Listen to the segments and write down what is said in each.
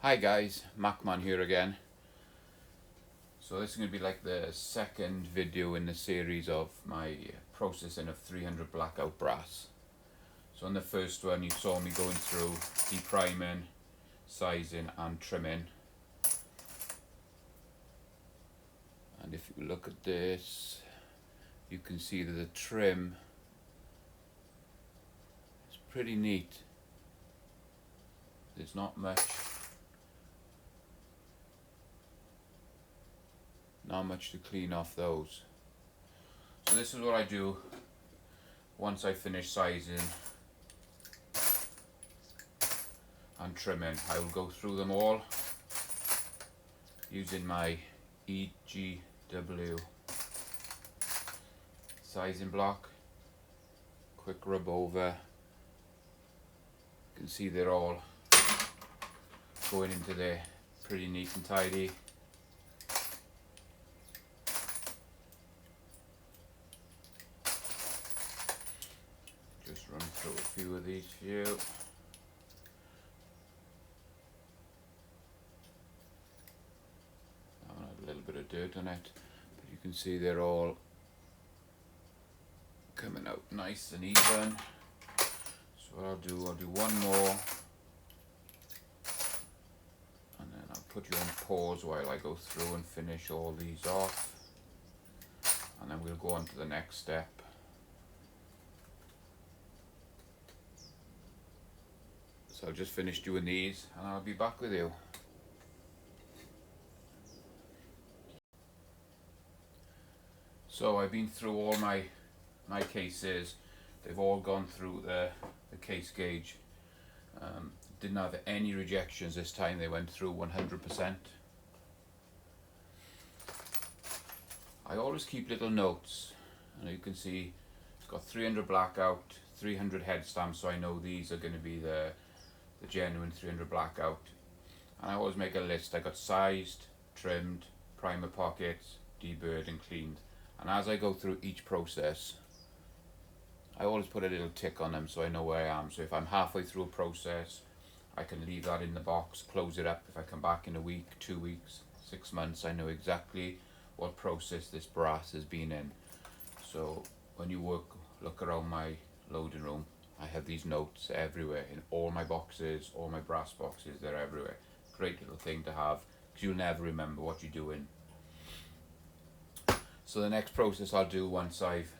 Hi guys, Macman here again. So this is going to be like the second video in the series of my processing of 300 blackout brass. So in the first one you saw me going through depriming, sizing and trimming. And if you look at this, you can see that the trim is pretty neat. There's not much to clean off those. So this is what I do once I finish sizing and trimming. I will go through them all using my EGW sizing block. Quick rub over. You can see they're all going into there pretty neat and tidy. Just run through a few of these for you. That one had a little bit of dirt on it, but you can see they're all coming out nice and even. So what I'll do one more, and then I'll put you on pause while I go through and finish all these off, and then we'll go on to the next step. So I'll just finish doing these and I'll be back with you. So I've been through all my cases. They've all gone through the case gauge. Didn't have any rejections this time. They went through 100%. I always keep little notes, and you can see it's got 300 blackout, 300 head stamps, so I know these are going to be the genuine 300 blackout. And I always make a list. I got sized, trimmed, primer pockets, deburred and cleaned. And as I go through each process, I always put a little tick on them so I know where I am. So if I'm halfway through a process, I can leave that in the box, close it up. If I come back in a week, 2 weeks, 6 months, I know exactly what process this brass has been in. So when you look around my loading room, I have these notes everywhere in all my boxes, all my brass boxes, they're everywhere. Great little thing to have, because you'll never remember what you're doing. So the next process I'll do once I've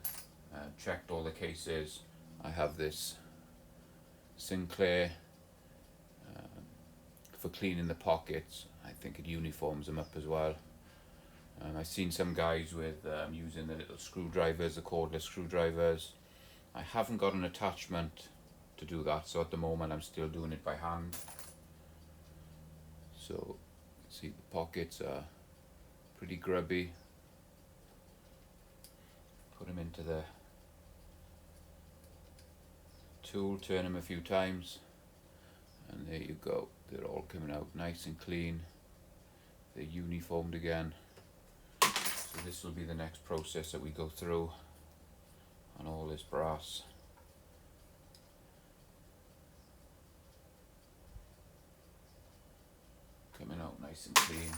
checked all the cases, I have this Sinclair for cleaning the pockets. I think it uniforms them up as well. I've seen some guys with using the little screwdrivers, the cordless screwdrivers. I haven't got an attachment to do that, so at the moment I'm still doing it by hand. So see, the pockets are pretty grubby. Put them into the tool, turn them a few times, and there you go. They're all coming out nice and clean. They're uniformed again. So this will be the next process that we go through on all this brass. Coming out nice and clean.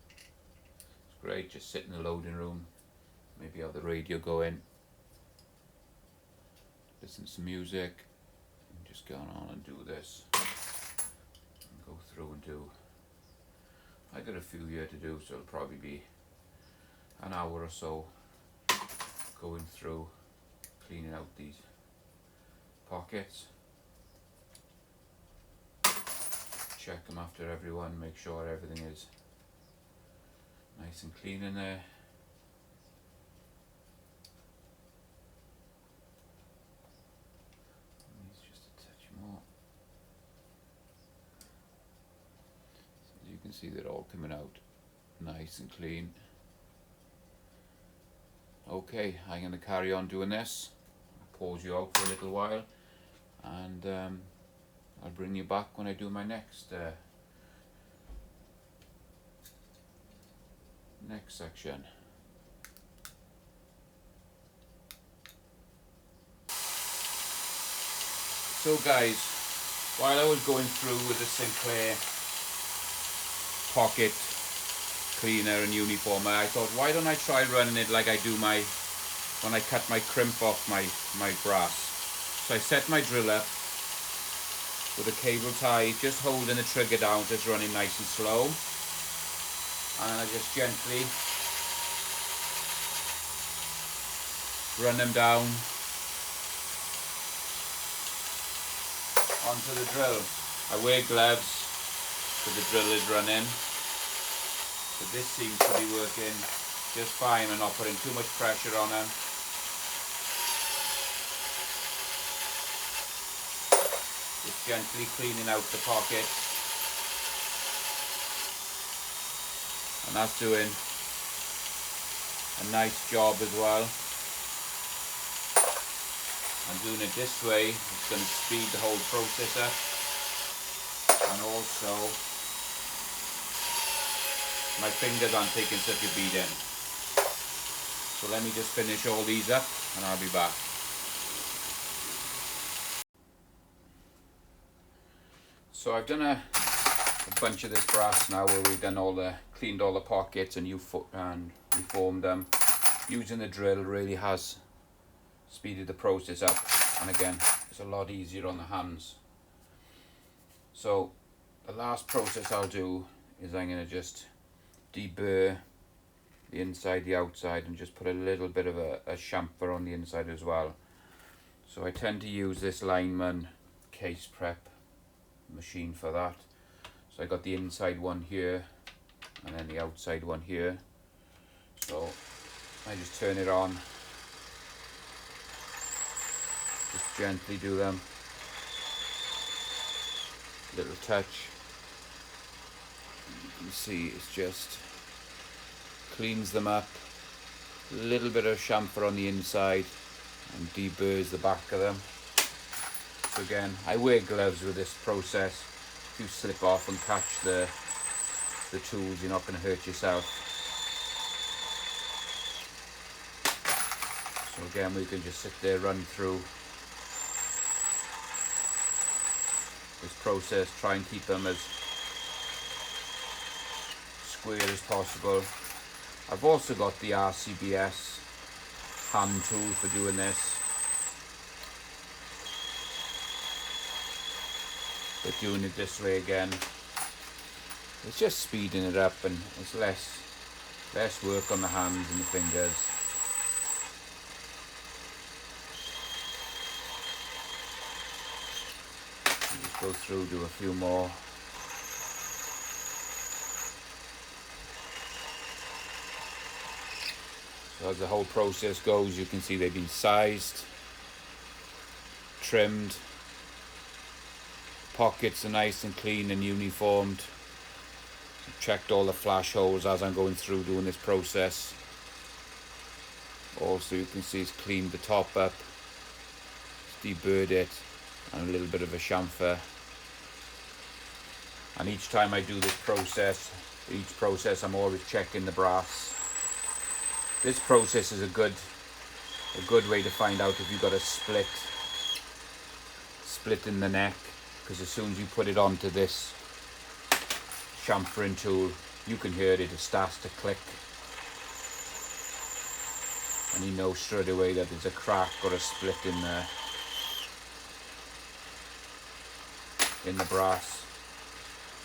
It's great, just sit in the loading room, maybe have the radio going, listen to some music, and just go on and do this. And go through and do. I got a few here to do, so it'll probably be an hour or so going through cleaning out these pockets. Check them after every one, make sure everything is nice and clean in there. Just a touch more. So you can see they're all coming out nice and clean. Okay, I'm going to carry on doing this. I'll pause you out for a little while, and I'll bring you back when I do my next section. So guys, while I was going through with the Sinclair pocket cleaner and uniformer, I thought, why don't I try running it like I do when I cut my crimp off my brass. So I set my drill up with a cable tie, just holding the trigger down, just running nice and slow, and I just gently run them down onto the drill. I wear gloves because the drill is running, but this seems to be working just fine. I'm not putting too much pressure on them. Just gently cleaning out the pocket, and that's doing a nice job as well. And doing it this way, it's going to speed the whole process up, and also my fingers aren't taking such a beating. So let me just finish all these up and I'll be back. So I've done a bunch of this brass now, where we've done cleaned all the pockets and reformed them. Using the drill really has speeded the process up, and again, it's a lot easier on the hands. So the last process I'll do is I'm going to just deburr the inside, the outside, and just put a little bit of a chamfer on the inside as well. So I tend to use this lineman case prep machine for that. So I got the inside one here and then the outside one here. So I just turn it on, just gently do them, little touch. You can see it's just cleans them up, a little bit of chamfer on the inside and deburrs the back of them. So again, I wear gloves with this process. If you slip off and catch the tools, you're not going to hurt yourself. So again, we can just sit there, run through this process, try and keep them as square as possible. I've also got the RCBS hand tool for doing this, but doing it this way again, it's just speeding it up, and it's less work on the hands and the fingers. Just go through, do a few more. So as the whole process goes, you can see they've been sized, trimmed, pockets are nice and clean and uniformed. I've checked all the flash holes as I'm going through doing this process. Also, you can see it's cleaned the top up, it's deburred it, and a little bit of a chamfer. And each time I do this process, I'm always checking the brass. This process is a good way to find out if you've got a split in the neck, because as soon as you put it onto this chamfering tool, you can hear it starts to click, and you know straight away that there's a crack or a split in the brass.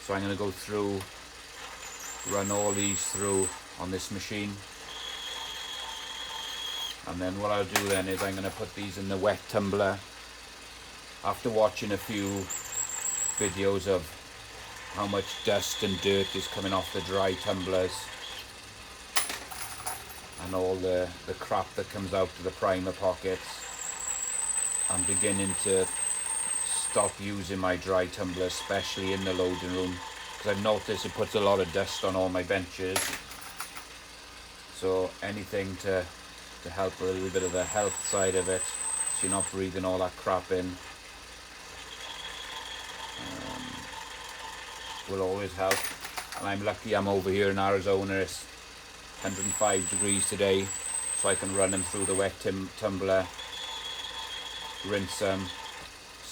So I'm going to go through, run all these through on this machine, and then what I'll do then is I'm going to put these in the wet tumbler. After watching a few videos of how much dust and dirt is coming off the dry tumblers and all the crap that comes out of the primer pockets, I'm beginning to stop using my dry tumbler, especially in the loading room, because I've noticed it puts a lot of dust on all my benches. So anything to help a little bit of the health side of it, so you're not breathing all that crap in, will always help. And I'm lucky I'm over here in Arizona. It's 105 degrees today, so I can run them through the wet tumbler, rinse them,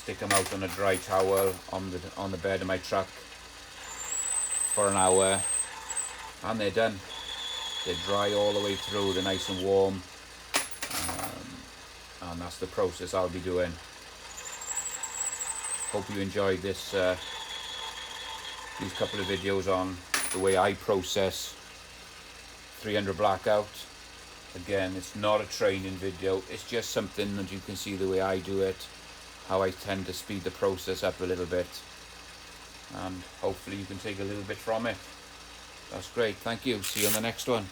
stick them out on a dry towel on the bed of my truck for an hour, and they're done. They dry all the way through, they're nice and warm, and that's the process I'll be doing. Hope you enjoyed this these couple of videos on the way I process 300 blackout. Again, it's not a training video, it's just something that you can see the way I do it, how I tend to speed the process up a little bit, and hopefully you can take a little bit from it. That's great, thank you, see you on the next one.